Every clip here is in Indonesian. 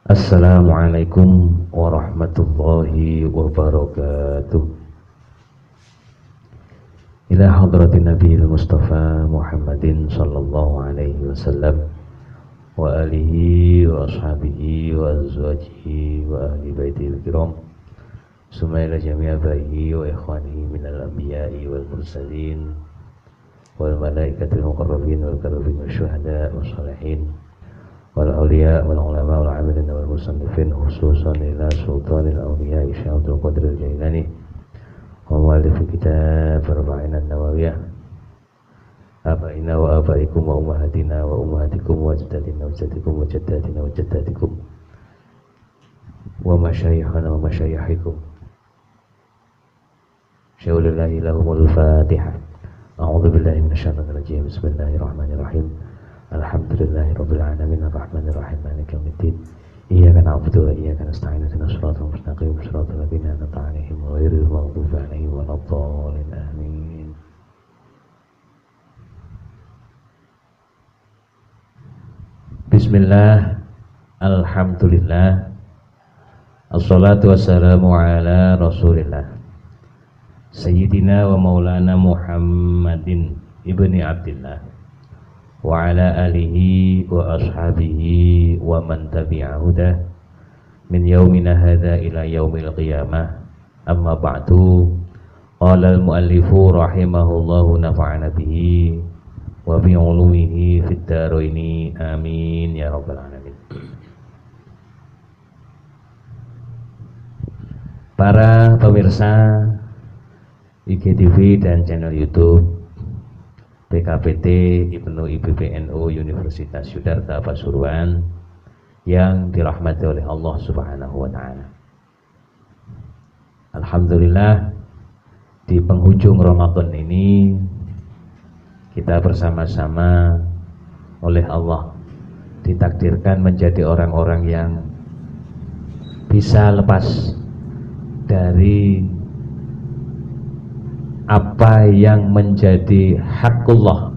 Assalamualaikum warahmatullahi wabarakatuh. Ila hadratin Nabiil Mustafa Muhammadin sallallahu alaihi wasallam wa alihi wa ashabihi wa azwajihi wa ahli baitihil kiram. Summa ila jami'a abaihi wa ikhwanihi minal anbiya'i wal mursalin wal malaikatil muqarrabin wal karramin wasyuhada was salihin wal awliya wal ulama wal amilin wal musannifin khususan ila sultanil awliya Syekh Abdul Qadir Jailani wa muallif kitab Arba'in an-Nawawiyah abaina wa abaikum wa ummahatina wa ummahatikum wa jaddatina wa jaddikum wa jaddatina wa jaddatikum wa masyayikhana wa masyayikhikum. Syaulillahi lahumul Fatihah. A'udzu billahi minasyaitonir rajim. Bismillahirrahmanirrahim. Alhamdulillahi rabbil alamin arrahmanir rahim maliki yaumiddin. Iyyaka na'budu wa iyyaka nasta'in ihdinas siratal mustaqim siratal ladzina an'amta 'alaihim ghairil maghdubi 'alaihim waladdallin. Amin. Bismillah. Alhamdulillah. Assalatu wassalamu ala Rasulillah Sayyidina wa maulana Muhammadin ibni Abdillah wa ala alihi wa ashabihi wa man tabi'ahudah min yaumina hadha ila yaumil qiyamah. Amma ba'du. Qala al-muallifu rahimahullahu nafa'ana bihi wa bi ulumihi fid dharaini amin ya rabbal alamin. Para pemirsa IGTV dan channel YouTube PKPT Ibnu IPPNU Universitas Yudharta Pasuruan yang dirahmati oleh Allah Subhanahu wa taala. Alhamdulillah, di penghujung Ramadan ini kita bersama-sama oleh Allah ditakdirkan menjadi orang-orang yang bisa lepas dari apa yang menjadi hakullah,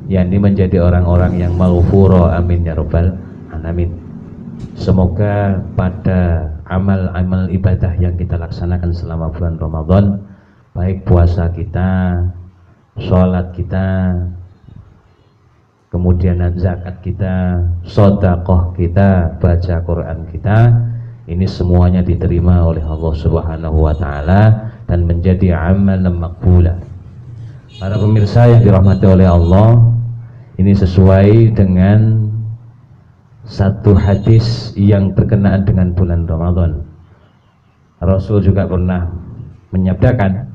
yakni menjadi orang-orang yang maghfura, amin ya rabbal alamin. Semoga pada amal-amal ibadah yang kita laksanakan selama bulan Ramadan, baik puasa kita, sholat kita, kemudian zakat kita, sedekah kita, baca Quran kita, ini semuanya diterima oleh Allah Subhanahu wa taala dan menjadi amalan maqbula. Para pemirsa yang dirahmati oleh Allah, ini sesuai dengan satu hadis yang berkenaan dengan bulan Ramadan. Rasul juga pernah menyabdakan,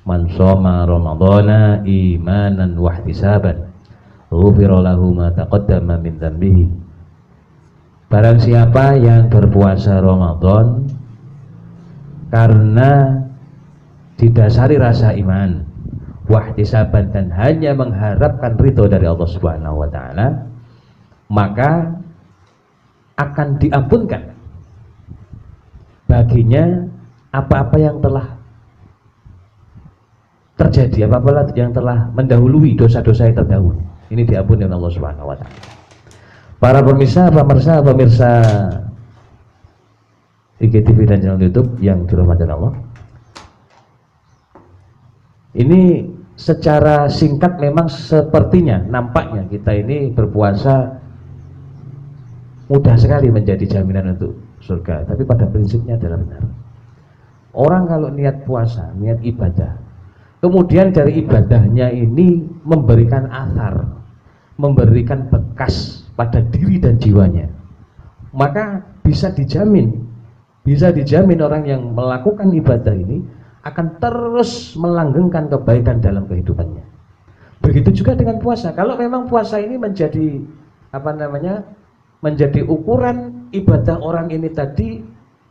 man shoma ramadhana imanan wa ihtisaban ghufira lahu ma taqaddama min dhanbihi. Barang siapa yang berpuasa Ramadan karena didasari rasa iman, wahtisaban, dan hanya mengharapkan ridho dari Allah Subhanahu wa taala, maka akan diampunkan baginya apa-apa yang telah terjadi, apa-apa yang telah mendahului dosa-dosa yang terdahulu. Ini diampuni oleh Allah Subhanahu wa taala. Para pemirsa IGTV dan channel YouTube yang dirahmati Allah, ini secara singkat memang sepertinya, nampaknya kita ini berpuasa mudah sekali menjadi jaminan untuk surga. Tapi pada prinsipnya adalah benar. Orang kalau niat puasa, niat ibadah, kemudian dari ibadahnya ini memberikan athar, memberikan bekas pada diri dan jiwanya, maka bisa dijamin orang yang melakukan ibadah ini akan terus melanggengkan kebaikan dalam kehidupannya. Begitu juga dengan puasa. Kalau memang puasa ini menjadi menjadi ukuran ibadah orang ini tadi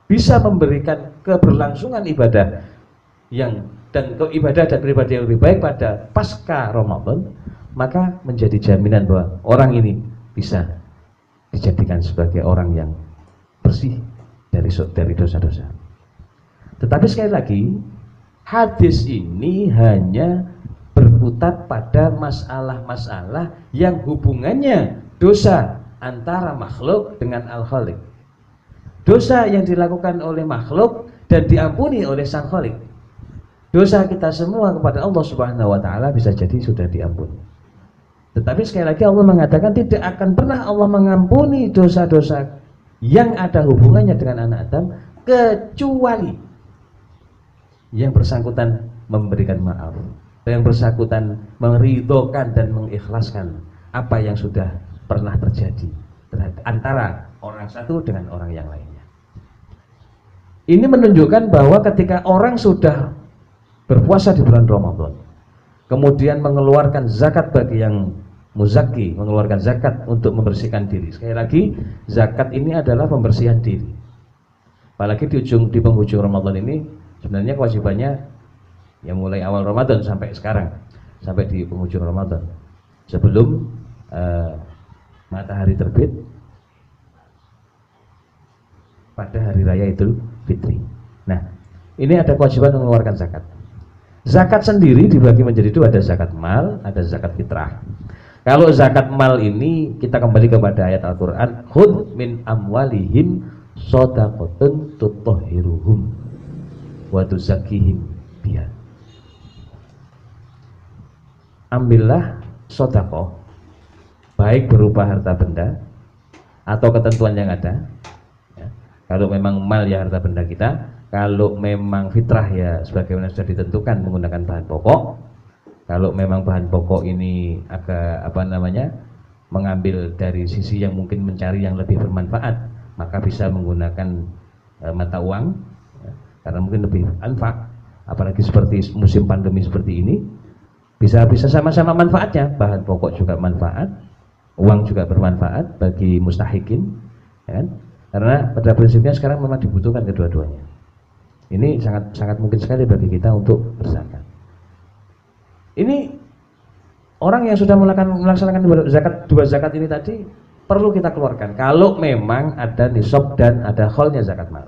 bisa memberikan keberlangsungan ibadah dan pribadi yang lebih baik pada pasca Ramadan, maka menjadi jaminan bahwa orang ini bisa dijadikan sebagai orang yang bersih dari dosa-dosa. Tetapi sekali lagi, hadis ini hanya berkutat pada masalah-masalah yang hubungannya dosa antara makhluk dengan al-khaliq. dosa yang dilakukan oleh makhluk dan diampuni oleh Sang Khalik. Dosa kita semua kepada Allah Subhanahu wa taala bisa jadi sudah diampuni. Tetapi sekali lagi Allah mengatakan tidak akan pernah Allah mengampuni dosa-dosa yang ada hubungannya dengan anak Adam kecuali yang bersangkutan memberikan maaf, yang bersangkutan meridhokan dan mengikhlaskan apa yang sudah pernah terjadi antara orang satu dengan orang yang lainnya. Ini menunjukkan bahwa ketika orang sudah berpuasa di bulan Ramadan, kemudian mengeluarkan zakat bagi yang muzaki, mengeluarkan zakat untuk membersihkan diri. Sekali lagi, zakat ini adalah pembersihan diri. Apalagi di penghujung Ramadan ini, sebenarnya kewajibannya yang mulai awal Ramadan sampai sekarang, sampai di penghujung Ramadan, sebelum matahari terbit pada hari raya Idul Fitri. Nah, ini ada kewajiban mengeluarkan zakat. Zakat sendiri dibagi menjadi dua, ada zakat mal, ada zakat fitrah. Kalau zakat mal ini kita kembali kepada ayat Al-Quran, khudh min amwalihim shadaqatun tutahhiruhum wa tuzakkihim biha. Ambillah sedekah, baik berupa harta benda atau ketentuan yang ada ya. Kalau memang mal ya harta benda kita, kalau memang fitrah ya sebagaimana sudah ditentukan menggunakan bahan pokok. Kalau memang bahan pokok ini agak mengambil dari sisi yang mungkin mencari yang lebih bermanfaat, maka bisa menggunakan mata uang ya, karena mungkin lebih anfak. Apalagi seperti musim pandemi seperti ini, bisa sama-sama manfaatnya. Bahan pokok juga manfaat, uang juga bermanfaat bagi mustahikin ya kan? Karena pada prinsipnya sekarang memang dibutuhkan kedua-duanya. Ini sangat mungkin sekali bagi kita untuk berzakat. Ini orang yang sudah melaksanakan dua zakat ini tadi perlu kita keluarkan. Kalau memang ada nisab dan ada kholnya zakat mal.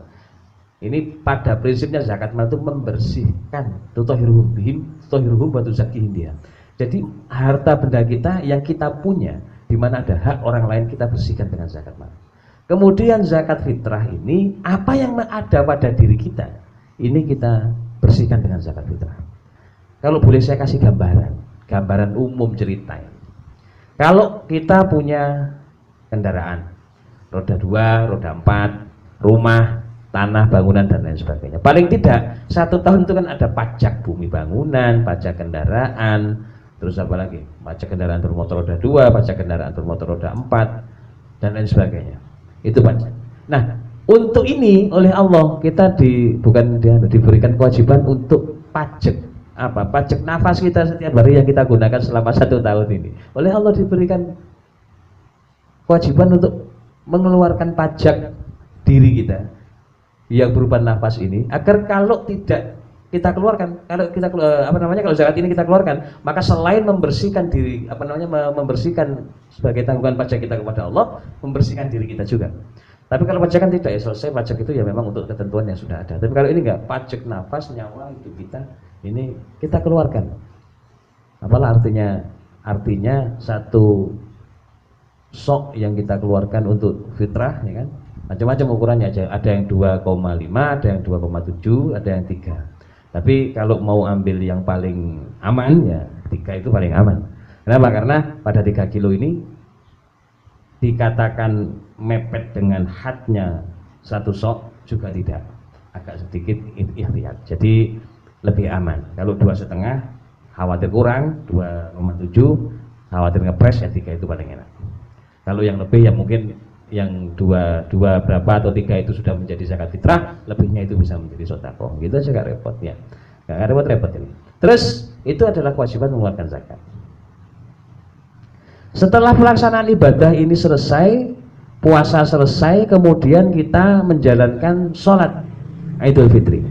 Ini pada prinsipnya zakat mal itu membersihkan, tutahhiruhum bihim, tutahhiruhum wa tuzakkihim biha. Jadi harta benda kita yang kita punya, di mana ada hak orang lain, kita bersihkan dengan zakat mal. Kemudian zakat fitrah ini apa yang ada pada diri kita, ini kita bersihkan dengan zakat fitrah. Kalau boleh saya kasih gambaran umum cerita. Kalau kita punya kendaraan, roda 2, roda 4, rumah, tanah, bangunan dan lain sebagainya. Paling tidak 1 tahun itu kan ada pajak bumi bangunan, pajak kendaraan, terus apa lagi? Pajak kendaraan bermotor roda 2, pajak kendaraan bermotor roda 4 dan lain sebagainya. Itu pajak. Nah, untuk ini oleh Allah kita diberikan kewajiban untuk pajak apa? Pajak nafas kita setiap hari yang kita gunakan selama 1 tahun ini. Oleh Allah diberikan kewajiban untuk mengeluarkan pajak diri kita yang berupa nafas ini, agar kalau tidak kita keluarkan, kalau zakat ini kita keluarkan, maka selain membersihkan diri, membersihkan sebagai tanggungan pajak kita kepada Allah, membersihkan diri kita juga. Tapi kalau pajak kan tidak ya, selesai pajak itu ya memang untuk ketentuan yang sudah ada. Tapi kalau ini enggak, pajak nafas, nyawa itu kita, ini kita keluarkan. Apalah artinya? Artinya satu sok yang kita keluarkan untuk fitrah ya kan, macam-macam ukurannya aja. Ada yang 2,5, ada yang 2,7, ada yang 3. Tapi kalau mau ambil yang paling aman ya 3 itu paling aman. Kenapa? Karena pada 3 kilo ini dikatakan mepet dengan hadnya satu sok juga tidak, agak sedikit ihtiyat, jadi lebih aman. Kalau 2,5 khawatir kurang, 2,7 khawatir ngepres, ya 3 itu paling enak. Kalau yang lebih ya mungkin yang 2 berapa atau 3 itu sudah menjadi zakat fitrah, lebihnya itu bisa menjadi sedekah. Gitu aja, gak repot ya, gak repot ini. Terus itu adalah kewajiban mengeluarkan zakat. Setelah pelaksanaan ibadah ini selesai, puasa selesai, kemudian kita menjalankan sholat Idul Fitri.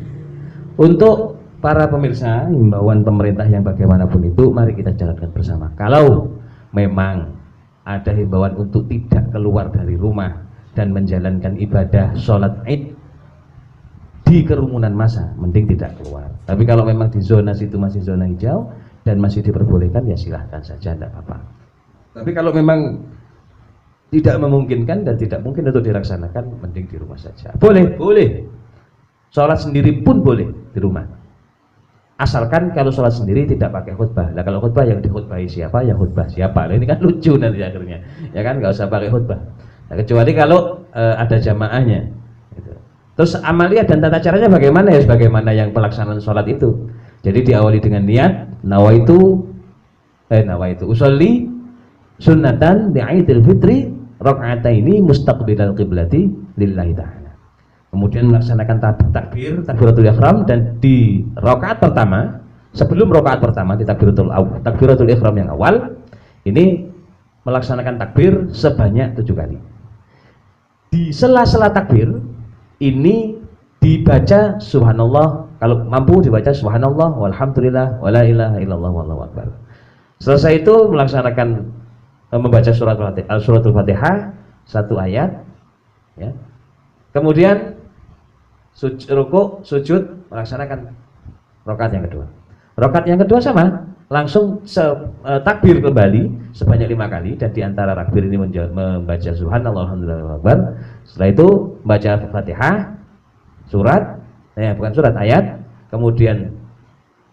Untuk para pemirsa, himbauan pemerintah yang bagaimanapun itu, mari kita jalankan bersama. Kalau memang ada himbauan untuk tidak keluar dari rumah dan menjalankan ibadah sholat Id di kerumunan massa, mending tidak keluar. Tapi kalau memang di zona situ masih zona hijau dan masih diperbolehkan, ya silahkan saja, tidak apa-apa. Tapi kalau memang tidak memungkinkan dan tidak mungkin untuk dilaksanakan, mending di rumah saja. Boleh, boleh. Sholat sendiri pun boleh di rumah. Asalkan kalau sholat sendiri tidak pakai khutbah. Nah kalau khutbah yang dikhutbahi siapa, yang khutbah siapa. Nah, ini kan lucu nanti akhirnya. Ya kan, nggak usah pakai khutbah. Nah, kecuali kalau ada jamaahnya. Gitu. Terus amalia dan tata caranya bagaimana ya? Sebagaimana yang pelaksanaan sholat itu. Jadi diawali dengan niat, nawaitu usolli sunnatan bi'idil fitri raka'ataini mustaqbilal qiblati lillahi ta'ala. Kemudian melaksanakan takbiratul ihram, dan di rakaat pertama, sebelum rakaat pertama di takbiratul ihram yang awal ini melaksanakan takbir sebanyak 7 kali. Di sela-sela takbir ini dibaca subhanallah, kalau mampu dibaca subhanallah walhamdulillah wala ilaha illallah wallahu akbar. Selesai itu melaksanakan membaca suratul Fatihah 1 ayat ya. Kemudian rukuk, sujud, melaksanakan rakaat yang kedua. Rakaat yang kedua sama, langsung takbir kembali sebanyak 5 kali, dan di antara takbir ini membaca subhanallah walhamdulillah wallahu akbar. Setelah itu membaca Fatihah, ayat, kemudian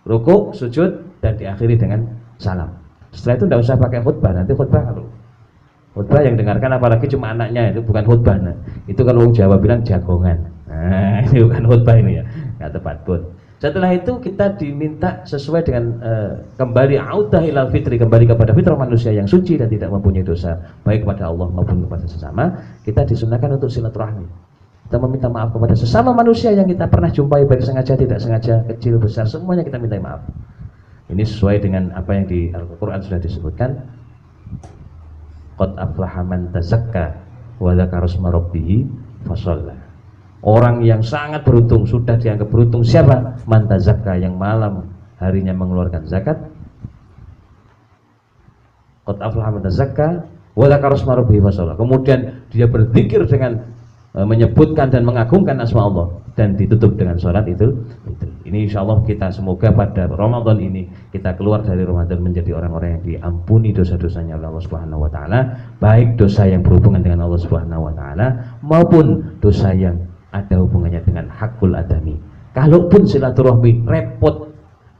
rukuk, sujud, dan diakhiri dengan salam. Setelah itu tidak usah pakai khutbah. Nanti khutbah, kalau khutbah yang dengarkan apalagi cuma anaknya, itu bukan khutbah. Nah, itu kalau orang Jawa bilang jagongan. Nah, ini bukan khutbah ini ya, nggak tepat pun. Setelah itu kita diminta sesuai dengan kembali audah ilal fitri, kembali kepada fitrah manusia yang suci dan tidak mempunyai dosa baik kepada Allah maupun kepada sesama. Kita disunahkan untuk silaturahmi. Kita meminta maaf kepada sesama manusia yang kita pernah jumpai, baik sengaja tidak sengaja, kecil besar, semuanya kita minta maaf. Ini sesuai dengan apa yang di Al-Quran sudah disebutkan. Qad aflaha man tazakka wa dzakara isma rabbih fasalla. Orang yang sangat beruntung, sudah dianggap beruntung siapa? Man tazakka, yang malam harinya mengeluarkan zakat. Qad aflaha man tazakka wa dzakara isma rabbih fasalla. Kemudian dia berzikir dengan menyebutkan dan mengagungkan asma Allah, dan ditutup dengan sholat itu. Ini insya Allah kita semoga pada Ramadan ini kita keluar dari Ramadan menjadi orang-orang yang diampuni dosa-dosanya oleh Allah Subhanahu Wa Taala, baik dosa yang berhubungan dengan Allah Subhanahu Wa Taala maupun dosa yang ada hubungannya dengan hakul adami. Kalaupun silaturahmi repot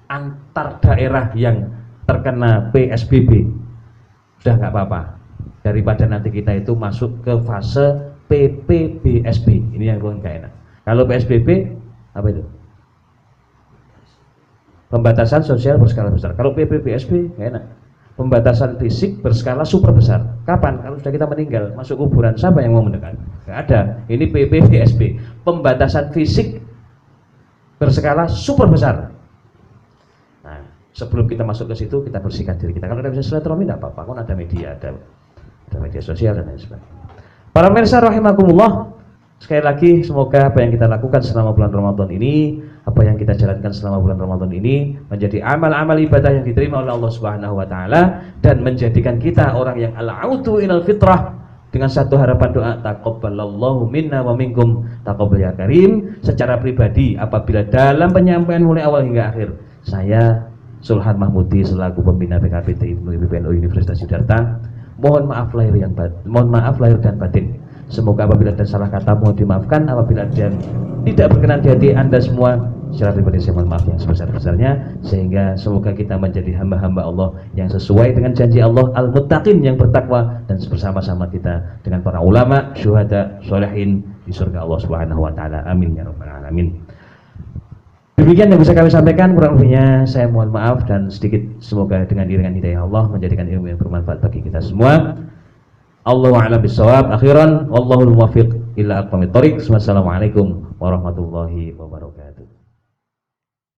antar daerah yang terkena PSBB, sudah nggak apa-apa, daripada nanti kita itu masuk ke fase PPBSB. Ini yang nggak enak. Kalau PSBB apa itu? Pembatasan sosial berskala besar. Kalau PPBSB nggak enak. Pembatasan fisik berskala super besar. Kapan? Kalau sudah kita meninggal, masuk kuburan, siapa yang mau mendekat? Nggak ada. Ini PPBSB. Pembatasan fisik berskala super besar. Nah, sebelum kita masuk ke situ, kita bersihkan diri kita. Kalau tidak bisa silaturahmi, tidak apa-apa. Kan ada media, ada media sosial dan lain sebagainya. Para pemirsa rahimakumullah, sekali lagi semoga apa yang kita lakukan selama bulan Ramadan ini, apa yang kita jalankan selama bulan Ramadan ini menjadi amal-amal ibadah yang diterima oleh Allah Subhanahu Wa Taala, dan menjadikan kita orang yang al-autu ilal fitrah, dengan satu harapan doa, taqabbalallahu minna wa minkum taqabbal ya karim. Secara pribadi, apabila dalam penyampaian mulai awal hingga akhir, saya Sulhan Mahmudi selaku pembina PKPT PBNU Universitas Yogyakarta, mohon maaf lahir dan batin. Semoga apabila ada salah kata mohon dimaafkan, apabila ada tidak berkenan di hati Anda semua, secara pribadi saya mohon maaf yang sebesar-besarnya, sehingga semoga kita menjadi hamba-hamba Allah yang sesuai dengan janji Allah, al-muttaqin, yang bertakwa, dan bersama-sama kita dengan para ulama, syuhada, sholihin di surga Allah Subhanahu Wa Taala. Amin ya rabbal alamin. Demikian yang bisa kami sampaikan, kurang lebihnya saya mohon maaf, dan sedikit semoga dengan iringan hidayah Allah menjadikan ilmu yang bermanfaat bagi kita semua. Allahu a'lam bishawab. Akhiran, wallahul muwaffiq ila aqwamit thoriq. Wassalamualaikum warahmatullahi wabarakatuh.